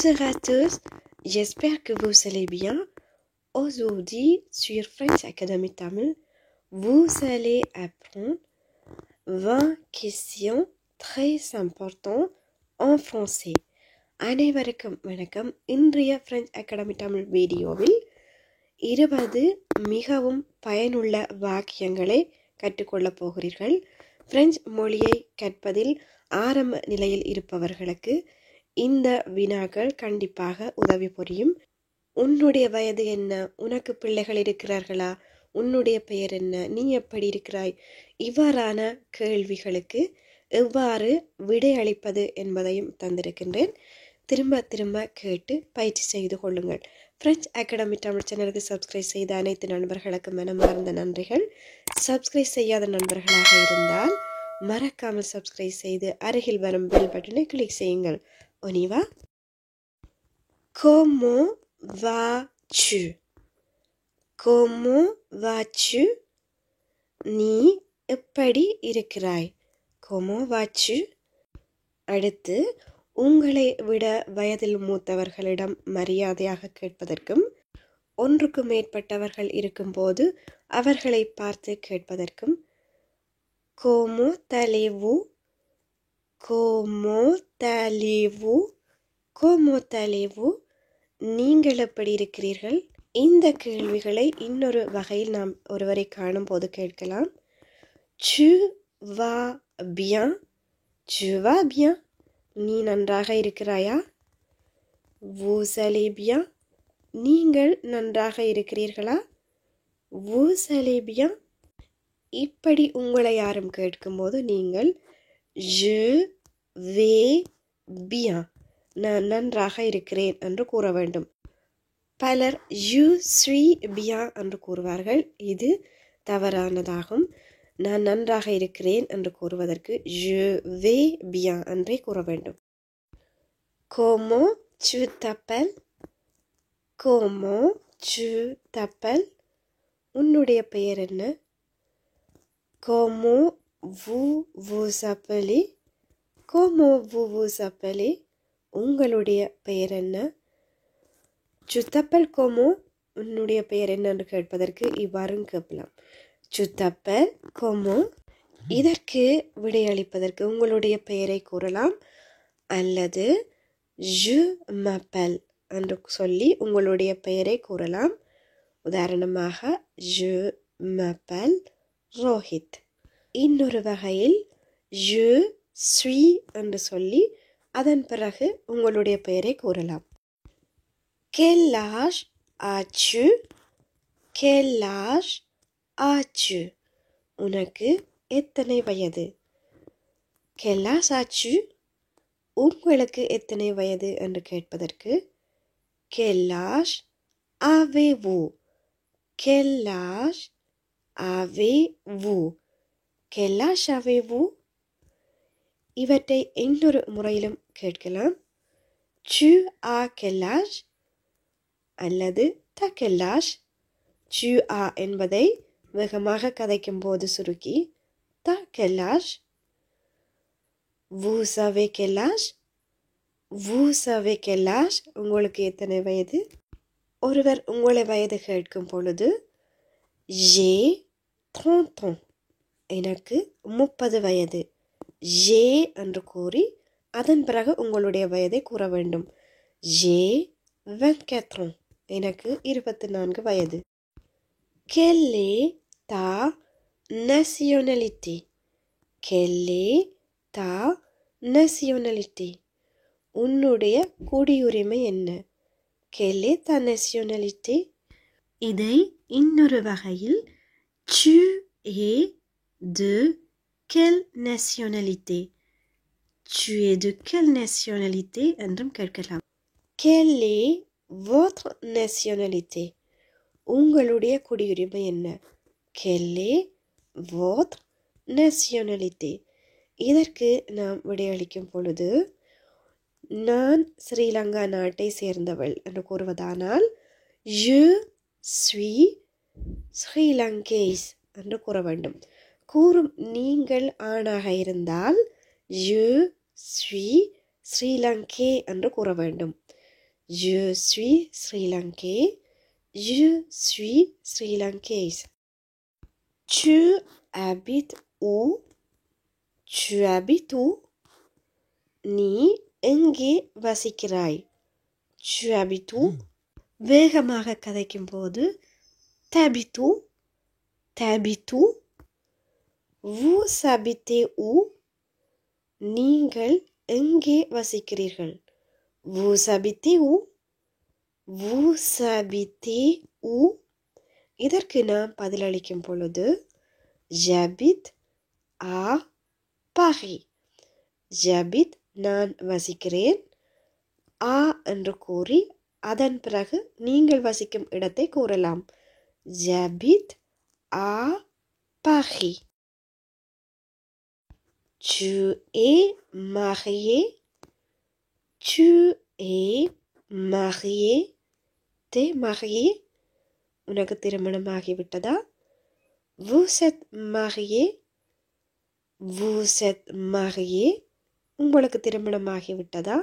Bonjour à tous, j'espère que vous allez bien. Aujourd'hui, sur French Academy Tamil, vous allez apprendre 20 questions très importantes en français. அனைவருக்கும் வணக்கம். இன்றைய French Academy Tamil வீடியோவில் 20 மிகவும் பயனுள்ள வாக்கியங்களை கற்றுக்கொள்ளப் போகிறீர்கள். பிரெஞ்சு மொழியை கற்பதில் ஆரம்ப நிலையில் இருப்பவர்களுக்கு இந்த வினாக்கள் கண்டிப்பாக உதவி புரியும். உன்னுடைய வயது என்ன? உனக்கு பிள்ளைகள் இருக்கிறார்களா? உன்னுடைய பெயர் என்ன? நீ எப்படி இருக்கிறாய்? இவ்வாறான கேள்விகளுக்கு எவ்வாறு விடையளிப்பது என்பதையும் தந்திருக்கின்றேன். திரும்ப திரும்ப கேட்டு பயிற்சி செய்து கொள்ளுங்கள். பிரெஞ்ச் அகாடமி தமிழ் சேனலுக்கு சப்ஸ்கிரைப் செய்த அனைத்து நண்பர்களுக்கு மனமார்ந்த நன்றிகள். சப்ஸ்கிரைப் செய்யாத நண்பர்களாக இருந்தால் மறக்காமல் சப்ஸ்கிரைப் செய்து அருகில் வரும் பெல் பட்டனை கிளிக் செய்யுங்கள். On y va? Comment vas-tu? Comment vas-tu? நீ எப்படி இருக்கிறாய்? Comment vas-tu? அடுத்து, உங்களை விட வயதில் மூத்தவர்களிடம் மரியாதையாக கேட்பதற்கும், ஒன்றுக்கு மேற்பட்டவர்கள் இருக்கும்போது அவர்களை பார்த்து கேட்பதற்கும், Comment allez-vous? Comment allez-vous? Comment allez-vous? நீங்கள் எப்படி இருக்கிறீர்கள்? இந்த கேள்விகளை இன்னொரு வகையில் நாம் ஒருவரை காணும் போது கேட்கலாம். Tu vas bien? Tu vas bien? நீ நன்றாக இருக்கிறாயா? Vous allez bien? நீங்கள் நன்றாக இருக்கிறீர்களா? Vous allez bien? இப்படி உங்களை யாரும் கேட்கும்போது நீங்கள் Je vais bien, நான் நன்றாக இருக்கிறேன் என்று கூற வேண்டும். பலர் je suis bien என்று கூறுவார்கள். இது தவறானதாகும். நான் நன்றாக இருக்கிறேன் என்று கூறுவதற்கு je vais bien என்றே கூற வேண்டும். Comment tu t'appelles? Comment tu t'appelles? உன்னுடைய பெயர் என்ன? Comment vous vous appelez? Comment vous vous appelez? உங்களுடைய பெயர் என்ன? Tu t'appelles comment? உன்னுடைய பெயர் என்ன என்று கேட்பதற்கு இவ்வாறு கேட்கலாம். Tu t'appelles comment? இதற்கு விடையளிப்பதற்கு உங்களுடைய பெயரை கூறலாம். அல்லது je m'appelle என்று சொல்லி உங்களுடைய பெயரை கூறலாம். உதாரணமாக je m'appelle ரோஹித். இன்னொரு வகையில் je suis என்று சொல்லி அதன் பிறகு உங்களுடைய பெயரை கூறலாம். Quel âge as-tu? Quel âge as-tu? உனக்கு எத்தனை வயது? Quel âge as-tu? உங்களுக்கு எத்தனை வயது என்று கேட்பதற்கு Quel âge avez-vous? Quel âge avez-vous? Quel âge avez-vous? இவற்றை இன்னொரு முறையிலும் கேட்கலாம். Tu as quel âge? அல்லது ta quel âge? Tu as என்பதை வேகமாக கதைக்கும் போது சுருக்கி ta quel âge? Vous avez quel âge? Vous avez quel âge? உங்களுக்கு எத்தனை வயது? ஒருவர் உங்களை வயது கேட்கும் பொழுது j'ai 30 ans. எனக்கு 30 வயது. j'ai என்று கூறி அதன் பிறகு உங்களுடைய வயதை கூற வேண்டும். j'ai 24 ans. எனக்கு 24 வயது. Quelle est ta nationalité? Quelle est ta nationalité? உன்னுடைய குடியுரிமை என்ன? Quelle est ta nationalité? இதை இன்னொரு வகையில் tu es de quelle nationalité? Tu es de quelle nationalité என்றும் கேட்கலாம். Quelle est votre nationalité? உங்களுடைய குடியுரிமை என்ன? Quelle est votre nationalité? இதற்கு நாம் விடையளிக்கும் பொழுது நான் ஸ்ரீலங்கா நாட்டை சேர்ந்தவள் என்று கூறுவதானால் je suis ஸ்ரீலங்கேஸ் என்று கூற வேண்டும். கூறும் நீங்கள் ஆணாக இருந்தால் je suis ஸ்ரீலங்கே என்று கூற வேண்டும். Je suis sri-lankais. Je suis sri-lankaise. Tu habites où? Tu habites où? நீ எங்கே வசிக்கிறாய்? Tu habites où? வேகமாக கதைக்கும் போது t'habites où? T'habites où? Vous habitez où? நீங்கள் எங்கே வசிக்கிறீர்கள்? Vous habitez où? Vous habitez où? இதற்கு நாம் பதிலளிக்கும் பொழுது j'habite à Paris. J'habite நான் வசிக்கிறேன். ஆ என்று கூறி அதன் பிறகு நீங்கள் வசிக்கும் இடத்தை கூறலாம். J'habite à Paris. Tu es marié? Tu es marié? T'es marié? உனக்கு திருமணமாகிவிட்டதா? Vous êtes marié? Vous êtes marié? உங்களுக்கு திருமணமாகிவிட்டதா?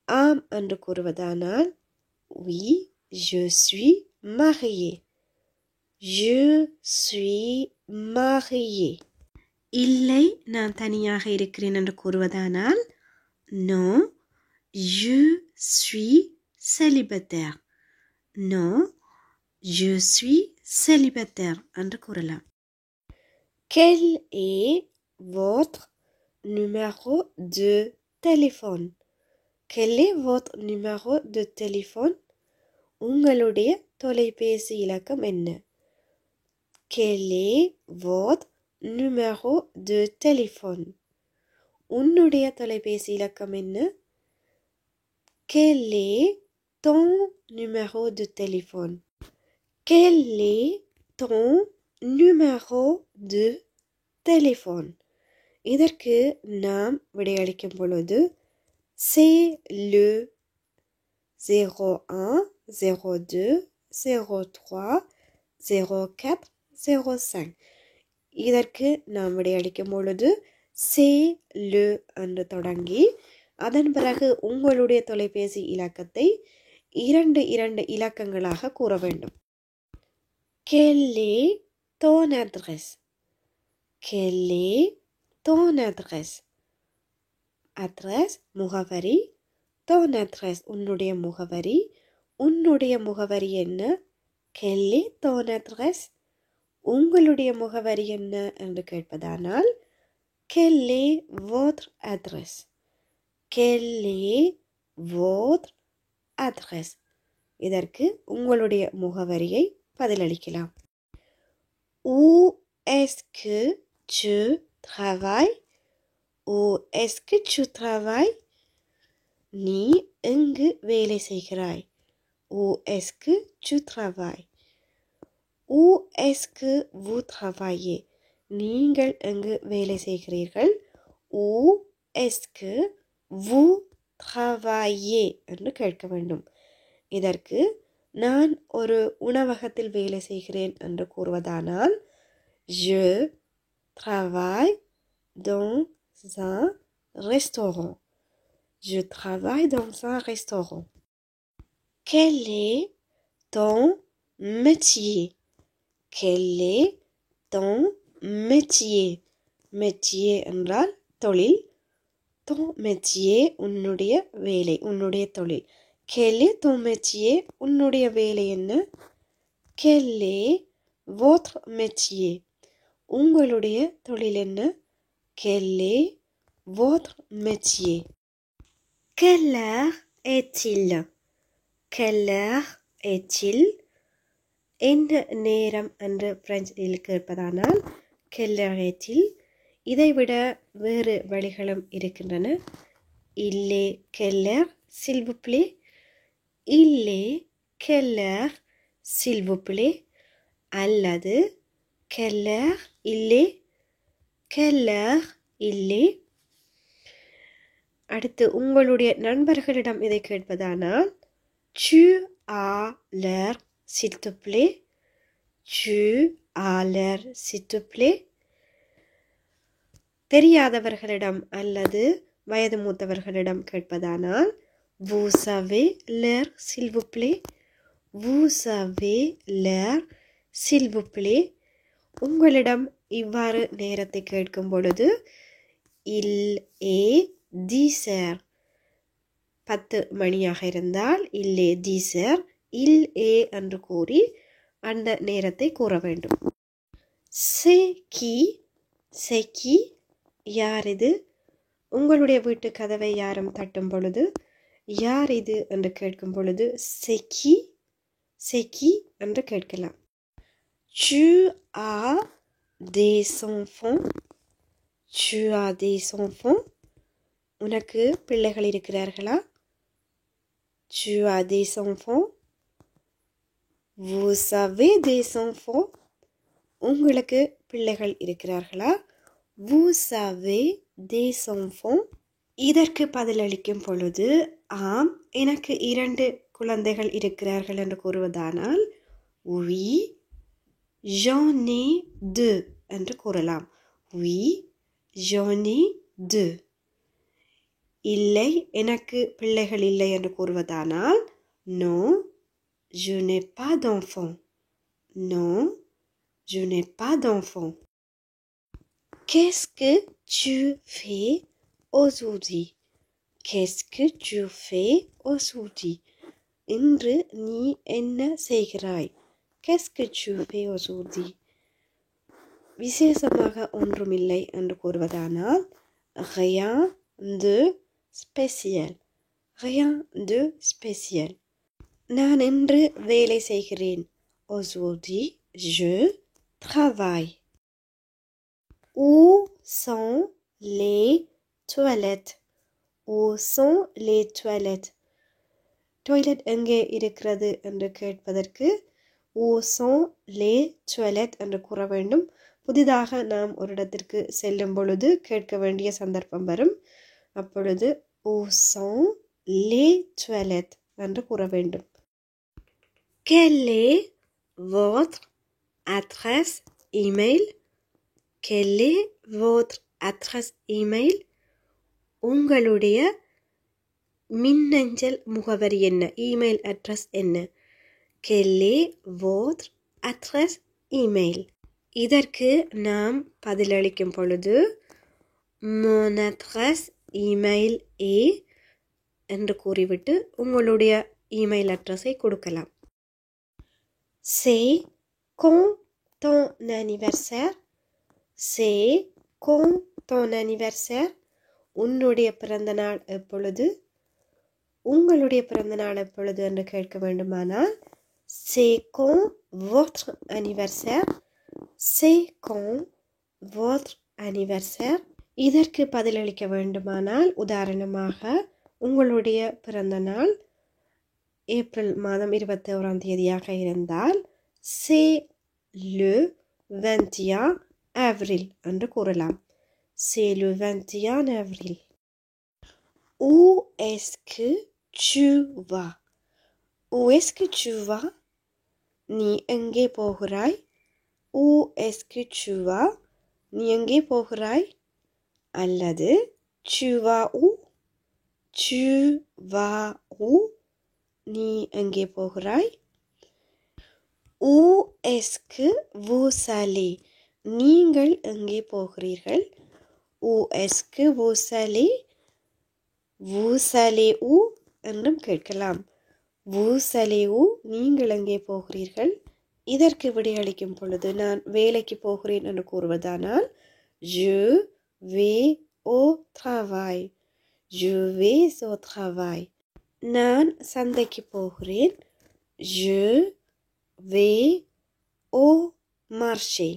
ஆம் என்று கூறுவதானால் oui, je suis marié. Je suis marié. இல்லை நான் தனியாக இருக்கிறேன் என்று கூறுவதானால் non, je suis célibataire. Non, je suis célibataire என்று கூறலாம். Quel est votre numéro de téléphone? Quel est votre numéro de téléphone? உங்களுடைய தொலைபேசி இலக்கம் என்ன? Quel est votre numéro de téléphone? உன்னுடைய தொலைபேசி இலக்கம் என்ன? Quel est ton numéro de téléphone? Quel est ton numéro de téléphone? இதற்கு நாம் விடையளிக்கும் பொழுது c'est le 01 02 03 04 05. இதற்கு நாம் விடையளிக்கும் பொழுது c'est le என்று தொடங்கி அதன் பிறகு உங்களுடைய தொலைபேசி இலக்கத்தை 2 இலக்கங்களாக கூற வேண்டும். Quelle est ton adresse? Quelle est ton adresse? Adresse முகவரி. ton adresse உன்னுடைய முகவரி. உன்னுடைய முகவரி என்ன? Quelle est ton adresse? உங்களுடைய முகவரி என்ன என்று கேட்பதானால் quelle est votre adresse? Quelle est votre adresse? இதற்கு உங்களுடைய முகவரியை பதிலளிக்கலாம். Où est-ce que tu travailles? Où est-ce que tu travailles? நீ எங்கு வேலை செய்கிறாய்? Où est-ce que tu travailles? Où est-ce que vous travaillez? நீங்கள் எங்கு வேலை செய்கிறீர்கள்? Où est-ce que vous travaillez என்று கேட்க வேண்டும். இதற்கு நான் ஒரு உணவகத்தில் வேலை செய்கிறேன் என்று கூறுவதானால் je travaille dans un restaurant. Je travaille dans un restaurant. Quel est ton métier? Quel est ton métier? métier என்றால் தொழில். ton métier உன்னுடைய வேலை, உன்னுடைய தொழில். quel est ton métier? உன்னுடைய வேலை என்ன? quel est votre métier? உங்களுடைய தொழில் என்ன? quel est votre métier? Quelle heure est-il? Quelle heure est-il? என்ன நேரம் என்று பிரெஞ்சில் கேட்பதானால் quelle heure est-il? இதைவிட வேறு வழிகளும் இருக்கின்றன. il est quelle heure s'il vous plaît? il est quelle heure s'il vous plaît? அல்லது quelle heure il est? quelle heure il est? அடுத்து உங்களுடைய நண்பர்களிடம் இதை கேட்பதானால் tu as l'heure s'il te plaît? tu as l'heure s'il te plaît? தெரியாதவர்களிடம் அல்லது வயது மூத்தவர்களிடம் கேட்பதானால் Vous avez l'heure, s'il vous plaît? Vous avez l'heure, s'il vous plaît? உங்களிடம் இவ்வாறு நேரத்தை கேட்கும் பொழுது il est 10 heures. 10 மணியாக இருந்தால் il est 10 heures. il est என்று கூறி அந்த நேரத்தை கூற வேண்டும். c'est qui யார் இது? உங்களுடைய வீட்டு கதவை யாரும் தட்டும் பொழுது யார் இது என்று கேட்கும் பொழுது c'est qui என்று கேட்கலாம். tu as des enfants? tu as des enfants? உனக்கு பிள்ளைகள் இருக்கிறார்களா? tu as des enfants? vous avez des enfants? உங்களுக்கு பிள்ளைகள் இருக்கிறார்களா? vous avez des enfants? இதற்கு பதிலளிக்கும் பொழுது ஆம் எனக்கு 2 குழந்தைகள் இருக்கிறார்கள் என்று கூறுவதானால் oui j'en ai 2 என்று கூறலாம். oui j'en ai 2. இல்லை எனக்கு பிள்ளைகள் இல்லை என்று கூறுவதானால் non je n'ai pas d'enfant. non je n'ai pas d'enfant. qu'est-ce que tu fais aujourd'hui? qu'est-ce que tu fais aujourd'hui? இன்று நீ என்ன செய்கிறாய்? qu'est-ce que tu fais aujourd'hui? விசேஷமாக ஒன்றுமில்லை என்று கூறுவதானால் rien de spécial. rien de spécial. நான் இன்று வேலை செய்கிறேன். aujourd'hui je travaille. où sont les toilettes? où sont les toilettes? Toilet எங்கே இருக்கிறது என்று கேட்பதற்கு où sont les toilettes என்று கூற வேண்டும். புதிதாக நாம் ஒரு இடத்திற்கு செல்லும் பொழுது கேட்க வேண்டிய சந்தர்ப்பம் வரும். அப்பொழுது où sont les toilettes என்று கூற வேண்டும். quelle est votre adresse email? quelle est votre adresse email? உங்களுடைய மின்னஞ்சல் முகவரி என்ன? இமெயில் அட்ரஸ் என்ன? quelle est votre adresse email? இதற்கு நாம் பதிலளிக்கும் பொழுது mon adresse email est என்று கூறிவிட்டு உங்களுடைய இமெயில் அட்ரஸை கொடுக்கலாம். c'est quand ton anniversaire? c'est quand ton anniversaire? உன்னுடைய பிறந்த நாள் எப்பொழுது? உங்களுடைய பிறந்த நாள் எப்பொழுது என்று கேட்க வேண்டுமானால் c'est quand votre anniversaire? c'est quand votre anniversaire? இதற்கு பதிலளிக்க வேண்டுமானால் உதாரணமாக உங்களுடைய பிறந்த நாள் ஏப்ரல் மாதம் 21ஆம் தேதியாக இருந்தால் c'est le 21 avril என்று கூறலாம். c'est le 21 avril. où est-ce que tu vas? où est-ce que tu vas? நீ எங்கே போகிறாய்? où est-ce que tu vas? நீ எங்கே போகிறாய்? அல்லது tu vas où? tu vas où? நீ எங்கே போகிறாய்? où est-ce que vous allez? நீங்கள் எங்கே போகிறீர்கள்? où est-ce que vous allez? vous allez où என்றும் கேட்கலாம். vous allez où? நீங்கள் எங்கே போகிறீர்கள்? இதற்கு விடையளிக்கும் பொழுது நான் வேலைக்கு போகிறேன் என்று கூறுவதானால் je vais au travail. je vais au travail. நான் சந்தைக்கு போகிறேன். je vais au marché.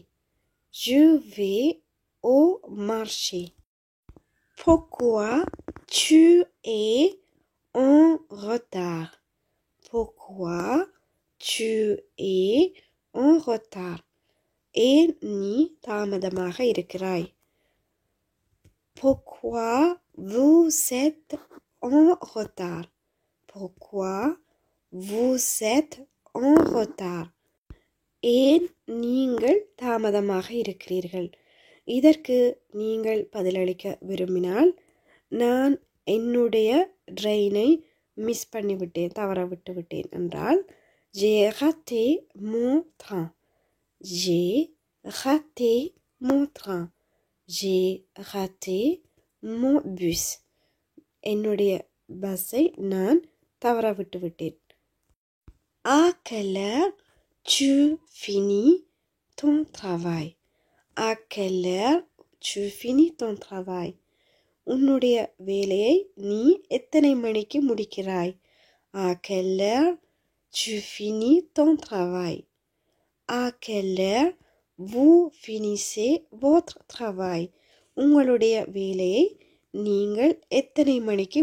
je vais au marché. pourquoi tu es en retard? pourquoi tu es en retard? ஏன் நீ தாமதமாக இருக்கிறாய்? pourquoi vous êtes en retard? pourquoi vous êtes en retard? ஏன் நீங்கள் தாமதமாக இருக்கிறீர்கள்? இதற்கு நீங்கள் பதிலளிக்க விரும்பினால் நான் என்னுடைய ட்ரெயினை மிஸ் பண்ணிவிட்டேன், தவற விட்டு விட்டேன் என்றால் j'ai raté mon train. J'ai raté mon train. J'ai raté mon bus. என்னுடைய பஸ்ஸை நான் தவற விட்டு விட்டேன். À quelle heure tu finis ton travail? À quelle heure tu finis ton travail? உன்னுடைய வேலையை நீ எத்தனை மணிக்கு முடிக்கிறாய்? À quelle heure tu finis ton travail? À quelle heure vous finissez votre travail? உங்களுடைய வேலையை நீங்கள் எத்தனை மணிக்கு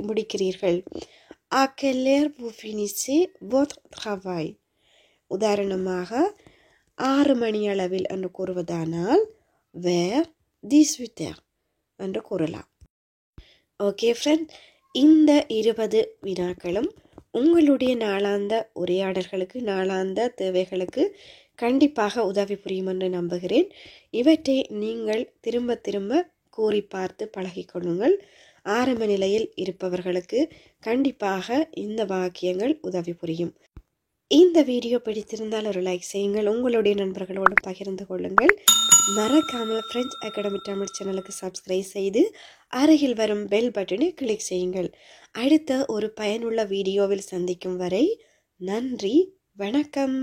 முடிக்கிறீர்கள்? À quelle heure vous finissez votre travail? உதாரணமாக 6 மணி அளவில் என்று கூறுவதானால் vers 18 heures என்று கூறலாம். ஓகே ஃப்ரெண்ட், இந்த 20 வினாக்களும் உங்களுடைய நாளாந்த உரையாடல்களுக்கு, நாளாந்த தேவைகளுக்கு கண்டிப்பாக உதவி புரியும் என்று நம்புகிறேன். இவற்றை நீங்கள் திரும்ப திரும்ப கூறி பார்த்து பழகிக்கொள்ளுங்கள். ஆரம்ப நிலையில் இருப்பவர்களுக்கு கண்டிப்பாக இந்த வாக்கியங்கள் உதவி புரியும். இந்த வீடியோ பிடித்திருந்தால் ஒரு லைக் செய்யுங்கள், உங்களுடைய நண்பர்களோடு பகிர்ந்து கொள்ளுங்கள். மறக்காமல் ஃப்ரெஞ்ச் அகாடமி தமிழ் சேனலுக்கு சப்ஸ்கிரைப் செய்து அருகில் வரும் பெல் பட்டனை கிளிக் செய்யுங்கள். அடுத்த ஒரு பயனுள்ள வீடியோவில் சந்திக்கும் வரை நன்றி, வணக்கம்.